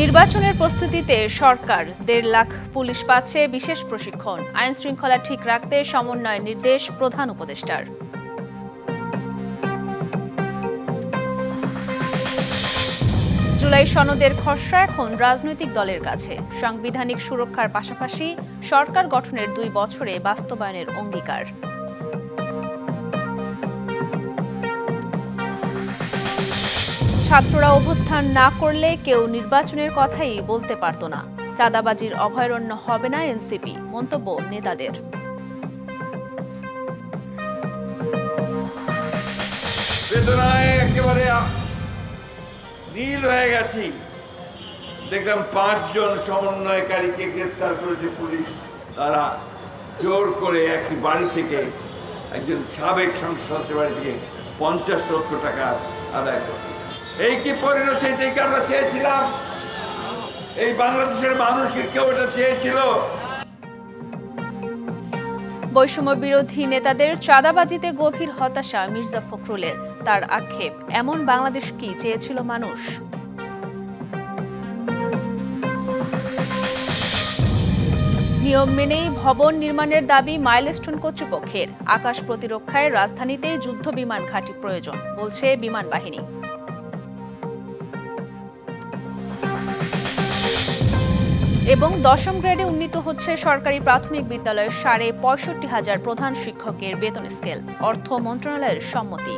নির্বাচনের প্রস্তুতিতে সরকার ১.৫ লাখ পুলিশ পাচ্ছে বিশেষ প্রশিক্ষণ। আইন শৃঙ্খলা ঠিক রাখতে সমন্বয় নির্দেশ প্রধান উপদেষ্টার। জুলাই সনদের খসড়া এখন রাজনৈতিক দলের কাছে। সাংবিধানিক সুরক্ষার পাশাপাশি সরকার গঠনের ২ বছরে বাস্তবায়নের অঙ্গীকার। ছাত্ররা অভ্যুত্থান না করলে কেউ নির্বাচনের কথাই বলতে পারত না। চাঁদাবাজির অভয়ারণ্য হবে না এনসিপি, মন্তব্য নেতাদের। বেদনায় একেবারে নীল হয়ে গেছি। দেখলাম ৫ জন সমন্বয়কারীকে গ্রেপ্তার করেছে পুলিশ। তারা জোর করে একটি বাড়ি থেকে, একজন সাবেক সংসদ সদস্যের বাড়ি থেকে ৫০ লক্ষ টাকা আদায় করে। এই কি পরিণতি? এটাকে আমরা চেয়েছিলাম? এই বাংলাদেশের মানুষকে কেউ এটা চেয়েছিল? বৈষম্য বিরোধী নেতাদের চাঁদাবাজিতে গভীর হতাশা মির্জা ফখরুলের। তার আক্ষেপ, এমন বাংলাদেশ কি চেয়েছিল মানুষ? নিয়ম মেনেই ভবন নির্মাণের দাবি মাইলস্টোন কর্তৃপক্ষের। আকাশ প্রতিরক্ষায় রাজধানীতে যুদ্ধ বিমান ঘাঁটি প্রয়োজন, বলছে বিমান বাহিনী। এবং ১০ম গ্রেডে উন্নীত হচ্ছে সরকারি প্রাথমিক বিদ্যালয়ের ৬৫,০০০ প্রধান শিক্ষকের বেতন স্কেল। অর্থ মন্ত্রণালয়ের সম্মতি।